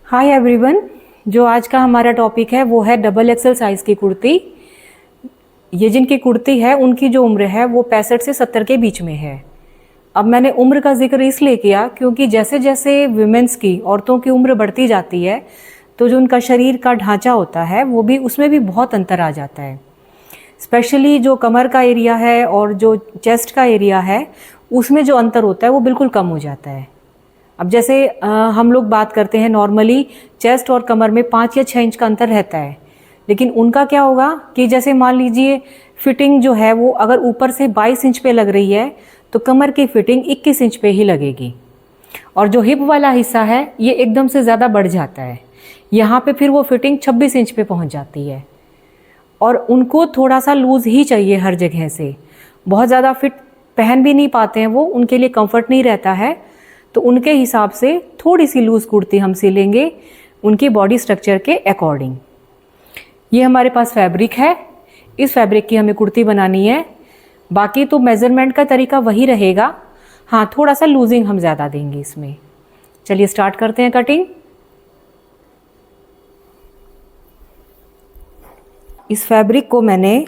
Hi everyone. जो आज का हमारा टॉपिक है वो है डबल एक्सल साइज़ की कुर्ती। ये जिनकी कुर्ती है उनकी जो उम्र है वो 65 से 70 के बीच में है। अब मैंने उम्र का जिक्र इसलिए किया क्योंकि जैसे जैसे विमेंस की औरतों की उम्र बढ़ती जाती है तो जो उनका शरीर का ढांचा होता है वो भी उसमें भी बहुत अंतर आ जाता है। स्पेशली जो कमर का एरिया है और जो चेस्ट का एरिया है उसमें जो अंतर होता है वो बिल्कुल कम हो जाता है। अब जैसे हम लोग बात करते हैं नॉर्मली चेस्ट और कमर में 5 या 6 इंच का अंतर रहता है, लेकिन उनका क्या होगा कि जैसे मान लीजिए फिटिंग जो है वो अगर ऊपर से 22 इंच पे लग रही है तो कमर की फिटिंग 21 इंच पे ही लगेगी, और जो हिप वाला हिस्सा है ये एकदम से ज़्यादा बढ़ जाता है। यहाँ पे फिर वो फिटिंग 26 इंच पे पहुँच जाती है, और उनको थोड़ा सा लूज़ ही चाहिए हर जगह से। बहुत ज़्यादा फिट पहन भी नहीं पाते हैं वो, उनके लिए कंफर्ट नहीं रहता है, तो उनके हिसाब से थोड़ी सी लूज़ कुर्ती हम सिलेंगे उनकी बॉडी स्ट्रक्चर के अकॉर्डिंग। ये हमारे पास फैब्रिक है, इस फैब्रिक की हमें कुर्ती बनानी है। बाकी तो मेज़रमेंट का तरीका वही रहेगा, हाँ थोड़ा सा लूजिंग हम ज़्यादा देंगे इसमें। चलिए स्टार्ट करते हैं कटिंग। इस फैब्रिक को मैंने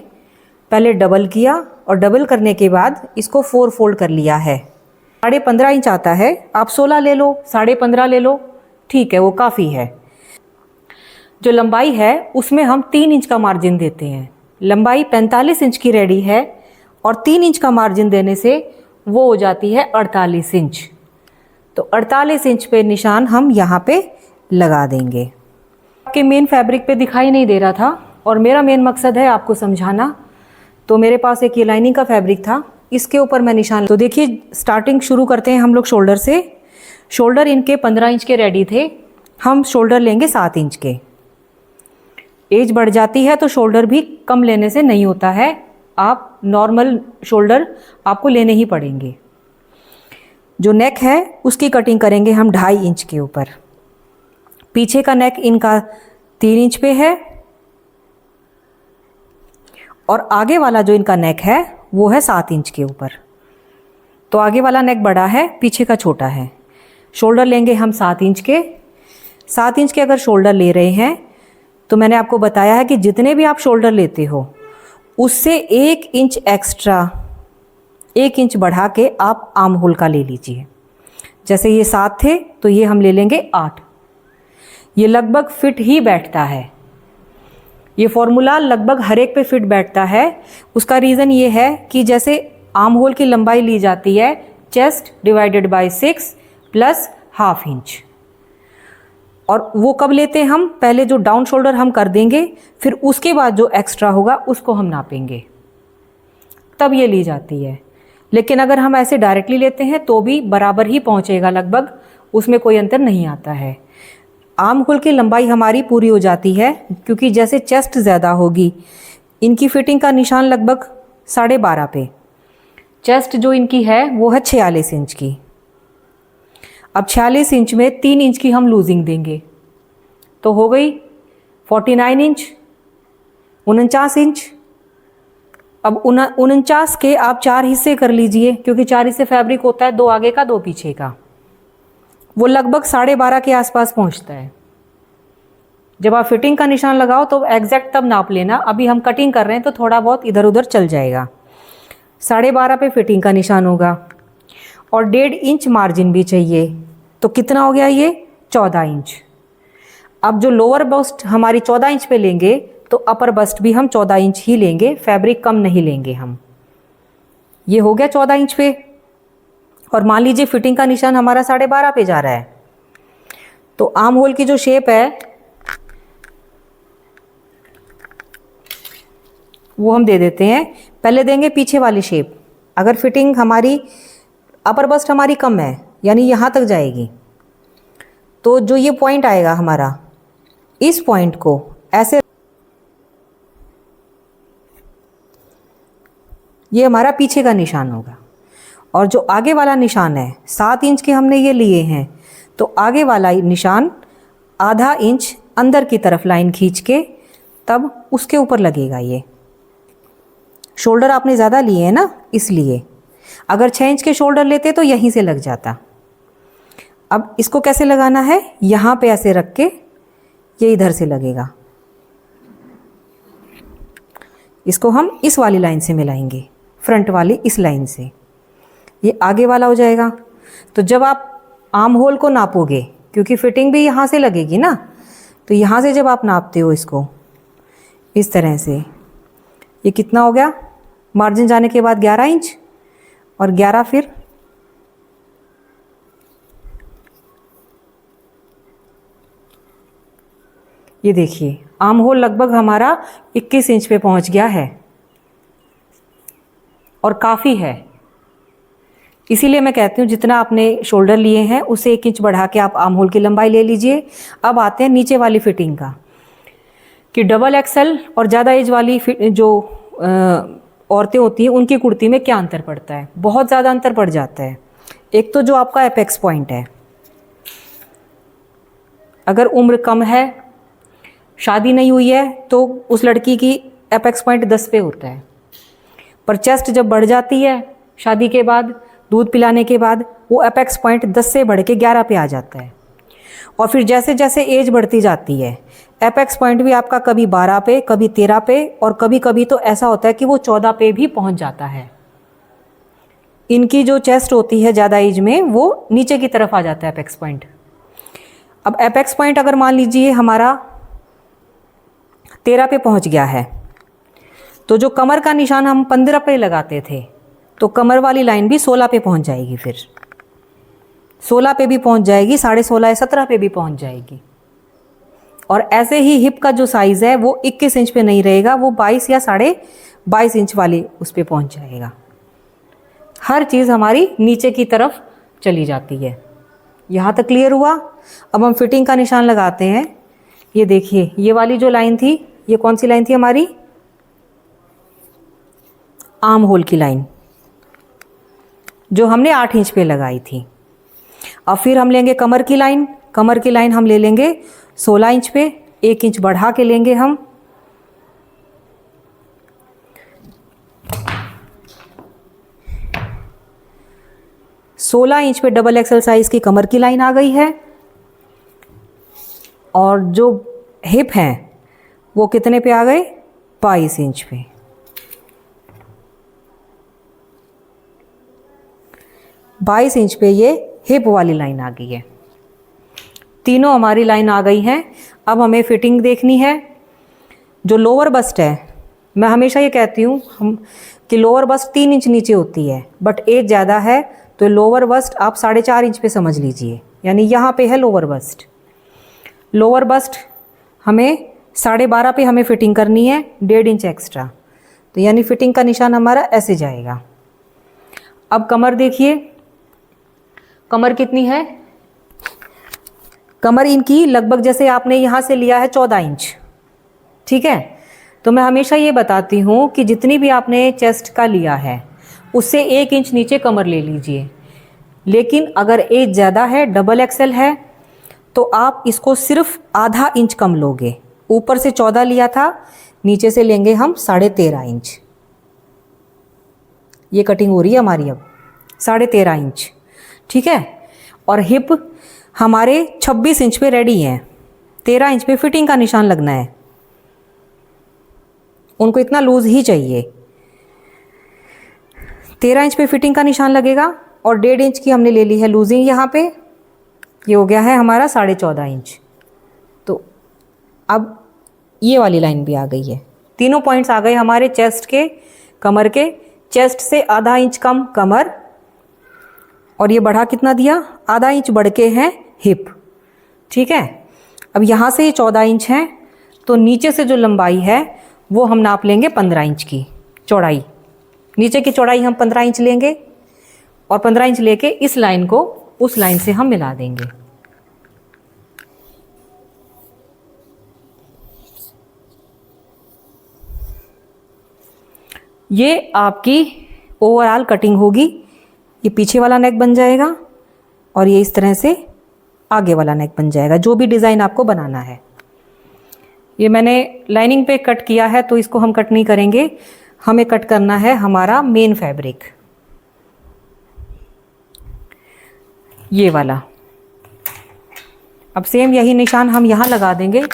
पहले डबल किया और डबल करने के बाद इसको 4 फोल्ड कर लिया है। 15.5 इंच आता है, आप 16 ले लो, 15.5 ले लो, ठीक है वो काफ़ी है। जो लंबाई है उसमें हम 3 इंच का मार्जिन देते हैं। लंबाई 45 इंच की रेडी है और 3 इंच का मार्जिन देने से वो हो जाती है 48 इंच। तो 48 इंच पे निशान हम यहाँ पे लगा देंगे। आपके मेन फैब्रिक पे दिखाई नहीं दे रहा था और मेरा मेन मकसद है आपको समझाना, तो मेरे पास एक ये लाइनिंग का फैब्रिक था, इसके ऊपर मैं निशान। तो देखिए स्टार्टिंग शुरू करते हैं हम लोग शोल्डर से। शोल्डर इनके 15 इंच के रेडी थे, हम शोल्डर लेंगे 7 इंच के। एज बढ़ जाती है तो शोल्डर भी कम लेने से नहीं होता है, आप नॉर्मल शोल्डर आपको लेने ही पड़ेंगे। जो नेक है उसकी कटिंग करेंगे हम 2.5 इंच के ऊपर। पीछे का नेक इनका 3 इंच पे है और आगे वाला जो इनका नेक है वो है 7 इंच के ऊपर। तो आगे वाला नेक बड़ा है, पीछे का छोटा है। शोल्डर लेंगे हम 7 इंच के। 7 इंच के अगर शोल्डर ले रहे हैं तो मैंने आपको बताया है कि जितने भी आप शोल्डर लेते हो उससे 1 इंच एक्स्ट्रा, 1 इंच बढ़ा के आप आर्म होल का ले लीजिए। जैसे ये 7 थे तो ये हम ले लेंगे 8। ये लगभग फिट ही बैठता है, ये फॉर्मूला लगभग हर एक पे फिट बैठता है। उसका रीज़न ये है कि जैसे आर्म होल की लंबाई ली जाती है chest divided by 6 plus ½ inch, और वो कब लेते हैं हम, पहले जो डाउन शोल्डर हम कर देंगे फिर उसके बाद जो एक्स्ट्रा होगा उसको हम नापेंगे, तब ये ली जाती है। लेकिन अगर हम ऐसे डायरेक्टली लेते हैं तो भी बराबर ही पहुंचेगा लगभग, उसमें कोई अंतर नहीं आता है। आर्म होल की लंबाई हमारी पूरी हो जाती है क्योंकि जैसे चेस्ट ज़्यादा होगी, इनकी फिटिंग का निशान लगभग 12.5 पे। चेस्ट जो इनकी है वो है 46 इंच की। अब 46 इंच में 3 इंच की हम लूजिंग देंगे तो हो गई 49 इंच, 49 इंच। अब 49 के आप 4 हिस्से कर लीजिए क्योंकि 4 हिस्से फैब्रिक होता है, 2 आगे का 2 पीछे का, वो लगभग 12.5 के आसपास पहुंचता है। जब आप फिटिंग का निशान लगाओ तो एग्जैक्ट तब नाप लेना, अभी हम कटिंग कर रहे हैं तो थोड़ा बहुत इधर उधर चल जाएगा। 12.5 पे फिटिंग का निशान होगा और 1.5 इंच मार्जिन भी चाहिए, तो कितना हो गया ये 14 इंच। अब जो लोअर बस्ट हमारी 14 इंच पे लेंगे तो अपर बस्ट भी हम 14 इंच ही लेंगे, फैब्रिक कम नहीं लेंगे हम। ये हो गया 14 इंच पे, और मान लीजिए फिटिंग का निशान हमारा 12.5 पे जा रहा है, तो आर्म होल की जो शेप है वो हम दे देते हैं। पहले देंगे पीछे वाली शेप। अगर फिटिंग हमारी अपर बस्ट हमारी कम है यानी यहाँ तक जाएगी, तो जो ये पॉइंट आएगा हमारा, इस पॉइंट को ऐसे, ये हमारा पीछे का निशान होगा। और जो आगे वाला निशान है 7 इंच के हमने ये लिए हैं, तो आगे वाला निशान ½ इंच अंदर की तरफ लाइन खींच के तब उसके ऊपर लगेगा। ये शोल्डर आपने ज़्यादा लिए हैं ना, इसलिए। अगर 6 इंच के शोल्डर लेते तो यहीं से लग जाता। अब इसको कैसे लगाना है, यहाँ पे ऐसे रख के ये इधर से लगेगा। इसको हम इस वाली लाइन से मिलाएंगे, फ्रंट वाली इस लाइन से, ये आगे वाला हो जाएगा। तो जब आप आर्म होल को नापोगे, क्योंकि फिटिंग भी यहाँ से लगेगी ना, तो यहाँ से जब आप नापते हो इसको इस तरह से, ये कितना हो गया, मार्जिन जाने के बाद 11 इंच और 11 फिर ये देखिए आर्म होल लगभग हमारा 21 इंच पे पहुंच गया है और काफ़ी है। इसीलिए मैं कहती हूँ जितना आपने शोल्डर लिए हैं उससे 1 इंच बढ़ा के आप आर्म होल की लंबाई ले लीजिए। अब आते हैं नीचे वाली फिटिंग का, कि डबल एक्सल और ज़्यादा एज वाली जो औरतें होती हैं उनकी कुर्ती में क्या अंतर पड़ता है। बहुत ज़्यादा अंतर पड़ जाता है। एक तो जो आपका एपेक्स पॉइंट है, अगर उम्र कम है, शादी नहीं हुई है, तो उस लड़की की एपेक्स पॉइंट 10 पे होता है। पर चेस्ट जब बढ़ जाती है शादी के बाद, दूध पिलाने के बाद, वो एपेक्स पॉइंट 10 से बढ़ के 11 पे आ जाता है। और फिर जैसे जैसे एज बढ़ती जाती है एपेक्स पॉइंट भी आपका कभी 12 पे, कभी 13 पे, और कभी कभी तो ऐसा होता है कि वो 14 पे भी पहुंच जाता है। इनकी जो चेस्ट होती है ज़्यादा एज में, वो नीचे की तरफ आ जाता है एपेक्स पॉइंट। अब एपेक्स पॉइंट अगर मान लीजिए हमारा 13 पे पहुंच गया है, तो जो कमर का निशान हम 15 पे लगाते थे, तो कमर वाली लाइन भी 16 पे पहुंच जाएगी, फिर 16 पे भी पहुंच जाएगी, 16.5 या 17 पे भी पहुंच जाएगी। और ऐसे ही हिप का जो साइज़ है वो 21 इंच पे नहीं रहेगा, वो 22 या 22.5 इंच वाली उस पे पहुंच जाएगा। हर चीज़ हमारी नीचे की तरफ चली जाती है। यहाँ तक क्लियर हुआ। अब हम फिटिंग का निशान लगाते हैं। ये देखिए ये वाली जो लाइन थी, ये कौन सी लाइन थी हमारी, आर्म होल की लाइन, जो हमने 8 इंच पे लगाई थी। अब फिर हम लेंगे कमर की लाइन। कमर की लाइन हम ले लेंगे 16 इंच पे, 1 इंच बढ़ा के लेंगे हम। सोलह इंच पे डबल एक्सल साइज की कमर की लाइन आ गई है। और जो हिप हैं वो कितने पे आ गए, 22 इंच पे। बाईस इंच पे ये हिप वाली लाइन आ गई है। तीनों हमारी लाइन आ गई हैं। अब हमें फिटिंग देखनी है। जो लोअर बस्ट है, मैं हमेशा ये कहती हूँ कि लोअर बस्ट 3 इंच नीचे होती है, बट एज ज़्यादा है तो लोअर बस्ट आप 4.5 इंच पे समझ लीजिए, यानी यहाँ पे है लोअर बस्ट। लोअर बस्ट हमें 12.5 पे हमें फिटिंग करनी है, 1.5 इंच एक्स्ट्रा, तो यानी फिटिंग का निशान हमारा ऐसे जाएगा। अब कमर देखिए, कमर कितनी है, कमर इनकी लगभग जैसे आपने यहाँ से लिया है 14 इंच, ठीक है। तो मैं हमेशा ये बताती हूँ कि जितनी भी आपने चेस्ट का लिया है उससे 1 इंच नीचे कमर ले लीजिए। लेकिन अगर एज ज़्यादा है, डबल एक्सेल है, तो आप इसको सिर्फ आधा इंच कम लोगे। ऊपर से 14 लिया था, नीचे से लेंगे हम 13.5 इंच। ये कटिंग हो रही है हमारी अब 13.5 इंच, ठीक है। और हिप हमारे 26 इंच पे रेडी हैं, 13 इंच पे फिटिंग का निशान लगना है। उनको इतना लूज ही चाहिए। 13 इंच पे फिटिंग का निशान लगेगा और 1.5 इंच की हमने ले ली है लूजिंग यहाँ पे। ये हो गया है हमारा 14.5 इंच। तो अब ये वाली लाइन भी आ गई है। तीनों पॉइंट्स आ गए हमारे चेस्ट के, कमर के। चेस्ट से आधा इंच कम कमर, और ये बढ़ा कितना दिया, आधा इंच बढ़ के हैं हिप, ठीक है। अब यहाँ से ये 14 इंच है, तो नीचे से जो लंबाई है वो हम नाप लेंगे 15 इंच की चौड़ाई। नीचे की चौड़ाई हम 15 इंच लेंगे और 15 इंच लेके इस लाइन को उस लाइन से हम मिला देंगे। ये आपकी ओवरऑल कटिंग होगी। ये पीछे वाला नेक बन जाएगा और ये इस तरह से आगे वाला नेक बन जाएगा, जो भी डिज़ाइन आपको बनाना है। ये मैंने लाइनिंग पे कट किया है, तो इसको हम कट नहीं करेंगे। हमें कट करना है हमारा मेन फैब्रिक, ये वाला। अब सेम यही निशान हम यहाँ लगा देंगे।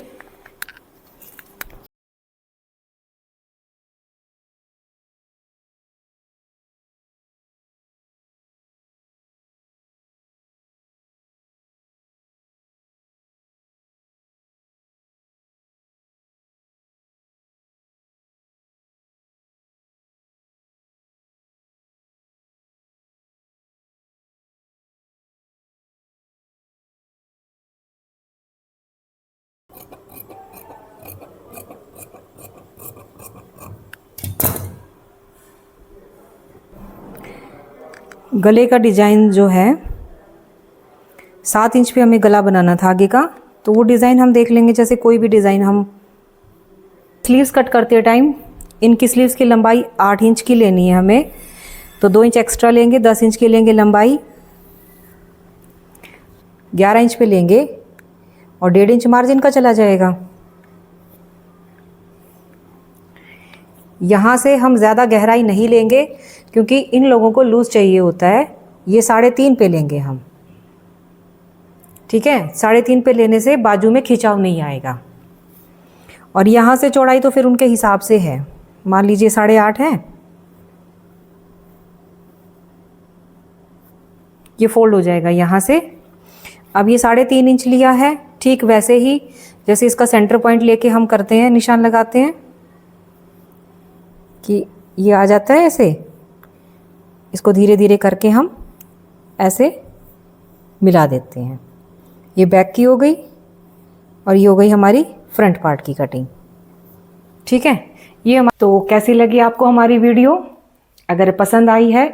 गले का डिज़ाइन जो है 7 इंच पे हमें गला बनाना था आगे का, तो वो डिज़ाइन हम देख लेंगे। जैसे कोई भी डिज़ाइन हम स्लीव्स कट करते टाइम इनकी स्लीव्स की लंबाई 8 इंच की लेनी है हमें, तो 2 इंच एक्स्ट्रा लेंगे, 10 इंच की लेंगे लंबाई, 11 इंच पे लेंगे और 1.5 इंच मार्जिन का चला जाएगा। यहाँ से हम ज़्यादा गहराई नहीं लेंगे क्योंकि इन लोगों को लूज़ चाहिए होता है। ये 3.5 पे लेंगे हम, ठीक है। 3.5 पे लेने से बाजू में खिंचाव नहीं आएगा। और यहाँ से चौड़ाई तो फिर उनके हिसाब से है, मान लीजिए 8.5 है, ये फोल्ड हो जाएगा यहाँ से। अब ये 3.5 इंच लिया है, ठीक वैसे ही जैसे इसका सेंटर पॉइंट लेके हम करते हैं, निशान लगाते हैं कि ये आ जाता है ऐसे, इसको धीरे धीरे करके हम ऐसे मिला देते हैं। ये बैक की हो गई और ये हो गई हमारी फ्रंट पार्ट की कटिंग, ठीक है। ये तो कैसी लगी आपको हमारी वीडियो? अगर पसंद आई है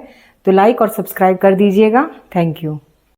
तो लाइक और सब्सक्राइब कर दीजिएगा। Thank you.